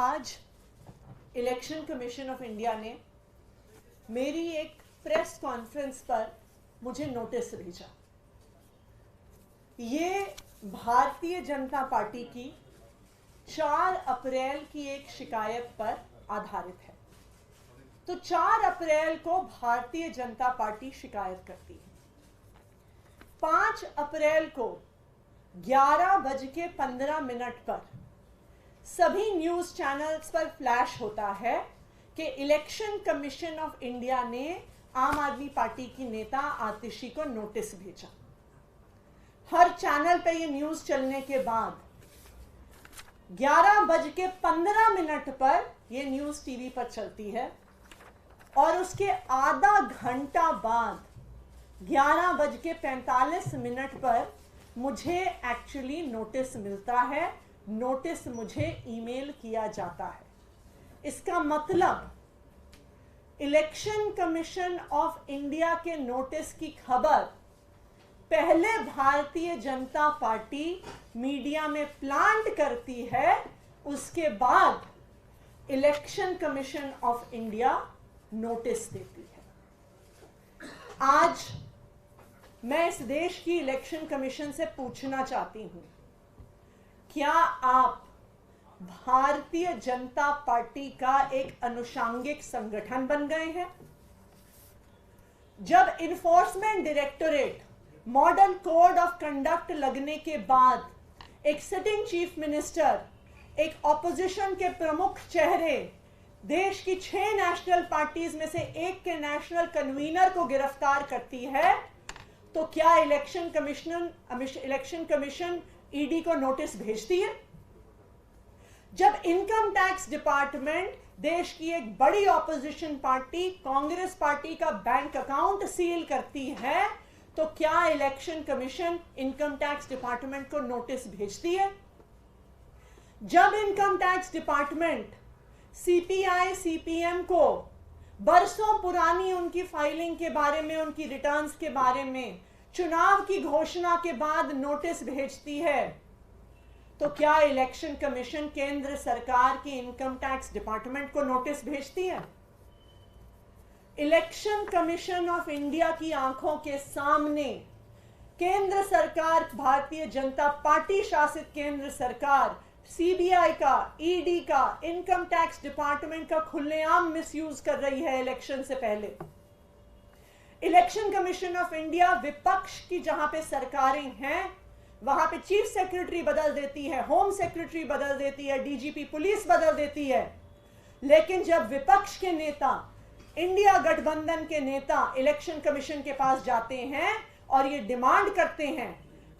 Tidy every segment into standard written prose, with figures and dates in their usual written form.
आज election commission of India ने मेरी एक प्रेस कॉन्फ्रेंस पर मुझे नोटिस भेजा। ये भारतीय जनता पार्टी की 4 अप्रैल की एक शिकायत पर आधारित है। तो 4 अप्रैल को भारतीय जनता पार्टी शिकायत करती है। 5 अप्रैल को 11:15 पर सभी न्यूज चैनल्स पर फ्लैश होता है कि इलेक्शन कमीशन ऑफ इंडिया ने आम आदमी पार्टी की नेता आतिशी को नोटिस भेजा। हर चैनल पे ये न्यूज चलने के बाद 11:15 पर ये न्यूज टीवी पर चलती है और उसके आधा घंटा बाद 11:45 पर मुझे एक्चुअली नोटिस मिलता है। नोटिस मुझे ईमेल किया जाता है। इसका मतलब इलेक्शन कमीशन ऑफ इंडिया के नोटिस की खबर पहले भारतीय जनता पार्टी मीडिया में प्लांट करती है, उसके बाद election commission of India notice देती है। आज मैं इस देश की इलेक्शन कमीशन से पूछना चाहती हूं, क्या आप भारतीय जनता पार्टी का एक अनुषांगिक संगठन बन गए हैं? जब enforcement directorate model code of conduct लगने के बाद एक सिटिंग चीफ मिनिस्टर, एक ऑपोजिशन के प्रमुख चेहरे, देश की 6 नेशनल पार्टीज में से एक के नेशनल कन्वीनर को गिरफ्तार करती है, तो क्या इलेक्शन कमीशन ईडी को नोटिस भेजती है? जब इनकम टैक्स डिपार्टमेंट देश की एक बड़ी ऑपोजिशन पार्टी कांग्रेस पार्टी का बैंक अकाउंट सील करती है, तो क्या election commission income tax department को नोटिस भेजती है? जब income tax department CPI CPM को बरसों पुरानी उनकी फाइलिंग के बारे में, उनकी रिटर्न्स के बारे में चुनाव की घोषणा के बाद नोटिस भेजती है, तो क्या इलेक्शन कमीशन केंद्र सरकार की इनकम टैक्स डिपार्टमेंट को नोटिस भेजती है? इलेक्शन कमीशन ऑफ इंडिया की आंखों के सामने केंद्र सरकार, भारतीय जनता पार्टी शासित केंद्र सरकार सीबीआई का, ईडी का, इनकम टैक्स डिपार्टमेंट का खुलेआम मिसयूज कर रही है इलेक्शन से पहले। इलेक्शन कमीशन ऑफ इंडिया विपक्ष की जहां पे सरकारें हैं वहां पे चीफ सेक्रेटरी बदल देती है, होम सेक्रेटरी बदल देती है, डीजीपी पुलिस बदल देती है, लेकिन जब विपक्ष के नेता, इंडिया गठबंधन के नेता इलेक्शन कमीशन के पास जाते हैं और ये डिमांड करते हैं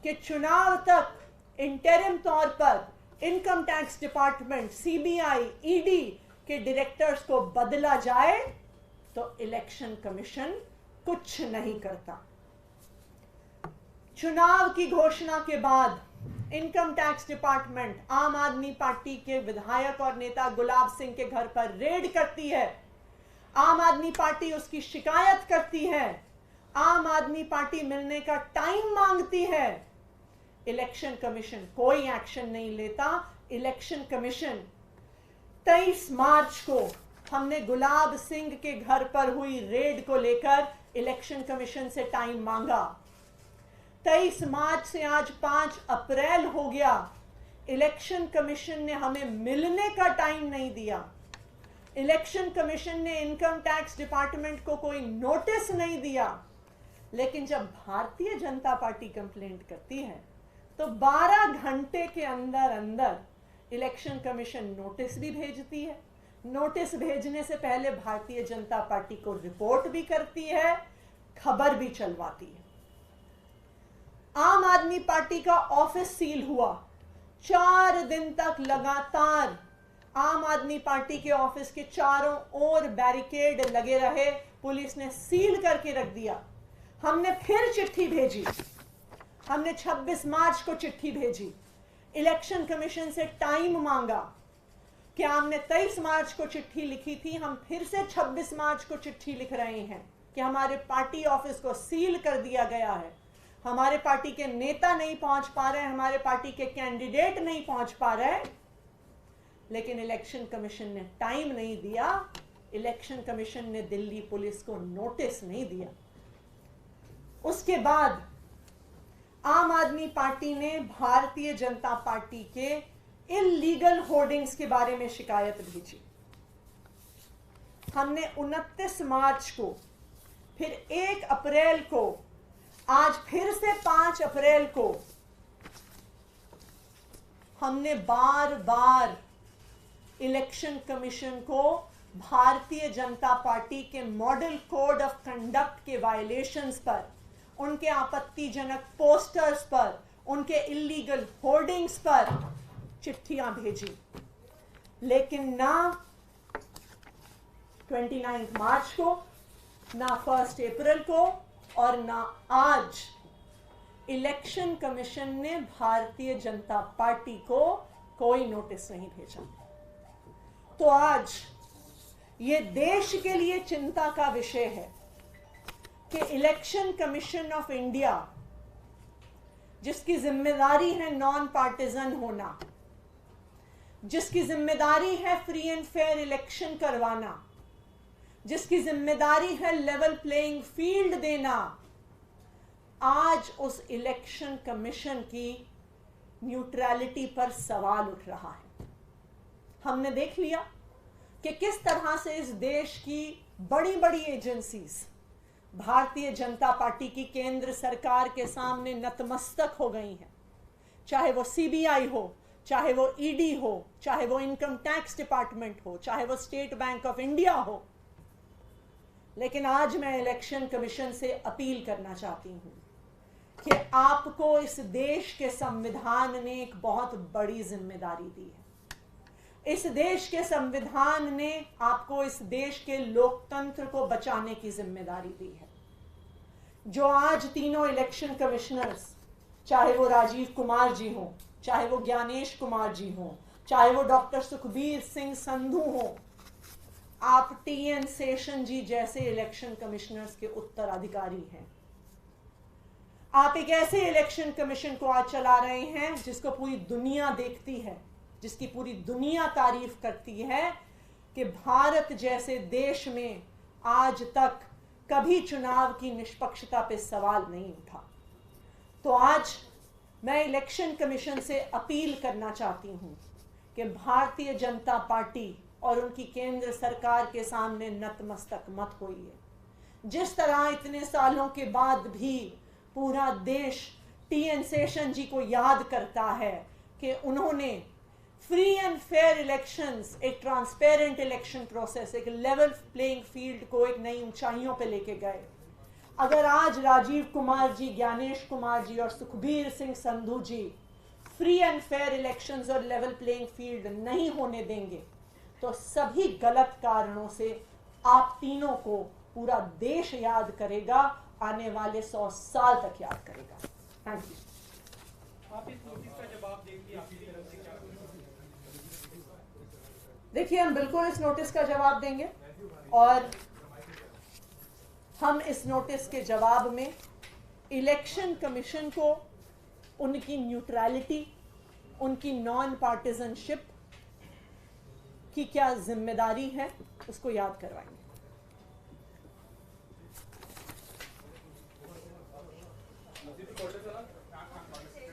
कि चुनाव तक इंटरिम तौर पर income tax department, CBI, ED के डायरेक्टर्स को बदला जाए, तो इलेक्शन कमीशन कुछ नहीं करता। चुनाव की घोषणा के बाद इनकम टैक्स डिपार्टमेंट आम आदमी पार्टी के विधायक और नेता गुलाब सिंह के घर पर रेड करती है। आम आदमी पार्टी उसकी शिकायत करती है। आम आदमी पार्टी मिलने का टाइम मांगती है। इलेक्शन कमीशन कोई एक्शन नहीं लेता। इलेक्शन कमीशन 23 मार्च को हमने गुलाब सिंह के घर पर हुई रेड को लेकर इलेक्शन कमीशन से टाइम मांगा। 23 मार्च से आज 5 अप्रैल हो गया। इलेक्शन कमीशन ने हमें मिलने का टाइम नहीं दिया। इलेक्शन कमीशन ने इनकम टैक्स डिपार्टमेंट को कोई नोटिस नहीं दिया। लेकिन जब भारतीय जनता पार्टी कंप्लेंट करती है तो 12 घंटे के अंदर अंदर इलेक्शन कमीशन नोटिस भी भेजती है। नोटिस भेजने से पहले भारतीय जनता पार्टी को रिपोर्ट भी करती है, खबर भी चलवाती है। आम आदमी पार्टी का ऑफिस सील हुआ। 4 दिन तक लगातार आम आदमी पार्टी के ऑफिस के चारों ओर बैरिकेड लगे रहे। पुलिस ने सील करके रख दिया। हमने फिर चिट्ठी भेजी। हमने 26 मार्च को चिट्ठी भेजी। इलेक्शन कमीशन से टाइम मांगा। क्या हमने 23 मार्च को चिट्ठी लिखी थी, हम फिर से 26 मार्च को चिट्ठी लिख रहे हैं कि हमारे पार्टी ऑफिस को सील कर दिया गया है। हमारे पार्टी के नेता नहीं पहुंच पा रहे हैं, हमारे पार्टी के कैंडिडेट नहीं पहुंच पा रहे। लेकिन इलेक्शन कमीशन ने टाइम नहीं दिया, इलेक्शन कमीशन ने दिल्ली पुलिस को नोटिस नहीं दिया। उसके बाद आम आदमी पार्टी ने भारतीय जनता पार्टी के इल्लीगल होर्डिंग्स के बारे में शिकायत भेजी। हमने 29 मार्च को, फिर 1 अप्रैल को, आज फिर से 5 अप्रैल को हमने बार बार इलेक्शन कमीशन को भारतीय जनता पार्टी के मॉडल कोड ऑफ कंडक्ट के वायलेशंस पर, उनके आपत्तिजनक पोस्टर्स पर, उनके इल्लीगल होर्डिंग्स पर चिट्ठियां भेजी। लेकिन ना 29 मार्च को, ना 1 अप्रैल को और ना आज इलेक्शन कमीशन ने भारतीय जनता पार्टी को कोई नोटिस नहीं भेजा। तो आज ये देश के लिए चिंता का विषय है कि इलेक्शन कमीशन ऑफ इंडिया, जिसकी जिम्मेदारी है नॉन पार्टिजन होना, जिसकी जिम्मेदारी है फ्री एंड फेयर इलेक्शन करवाना, जिसकी जिम्मेदारी है लेवल प्लेइंग फील्ड देना, आज उस इलेक्शन कमीशन की न्यूट्रलिटी पर सवाल उठ रहा है। हमने देख लिया कि किस तरह से इस देश की बड़ी बड़ी एजेंसीज भारतीय जनता पार्टी की केंद्र सरकार के सामने नतमस्तक हो गई हैं। चाहे वो सीबीआई हो, चाहे वो ईडी हो, चाहे वो इनकम टैक्स डिपार्टमेंट हो, चाहे वो स्टेट बैंक ऑफ इंडिया हो। लेकिन आज मैं इलेक्शन कमीशन से अपील करना चाहती हूं कि आपको इस देश के संविधान ने एक बहुत बड़ी जिम्मेदारी दी है। इस देश के संविधान ने आपको इस देश के लोकतंत्र को बचाने की जिम्मेदारी दी है। जो आज तीनों इलेक्शन कमिश्नर्स, चाहे वो राजीव कुमार जी हो, चाहे वो ज्ञानेश कुमार जी हो, चाहे वो डॉक्टर सुखबीर सिंह संधू हो, आप टीएन शेषन जी जैसे इलेक्शन कमिश्नर्स के उत्तराधिकारी हैं। आप एक ऐसे इलेक्शन कमीशन को आज चला रहे हैं जिसको पूरी दुनिया देखती है, जिसकी पूरी दुनिया तारीफ करती है कि भारत जैसे देश में आज तक कभी चुनाव की निष्पक्षता पे सवाल नहीं उठा। तो आज मैं इलेक्शन कमीशन से अपील करना चाहती हूं कि भारतीय जनता पार्टी और उनकी केंद्र सरकार के सामने नतमस्तक मत होइए। जिस तरह इतने सालों के बाद भी पूरा देश टीएन शेषन जी को याद करता है कि उन्होंने फ्री एंड फेयर इलेक्शंस, एक ट्रांसपेरेंट इलेक्शन प्रोसेस, एक लेवल प्लेइंग फील्ड को एक नई ऊंचाइयों पे लेके गए। अगर आज राजीव कुमार जी, ज्ञानेश कुमार जी और सुखबीर सिंह संधू जी फ्री एंड फेयर इलेक्शंस और लेवल प्लेइंग फील्ड नहीं होने देंगे तो सभी गलत कारणों से आप तीनों को पूरा देश याद करेगा, आने वाले 100 साल तक याद करेगा। Thank you. आप इस नोटिस का जवाब देंगे आपकी तरफ से क्या? देखिए, हम बिल्कुल इस नोटिस का जवाब देंगे और हम इस नोटिस के जवाब में इलेक्शन कमीशन को उनकी न्यूट्रलिटी, उनकी नॉन पार्टिजनशिप की क्या जिम्मेदारी है उसको याद करवाएंगे।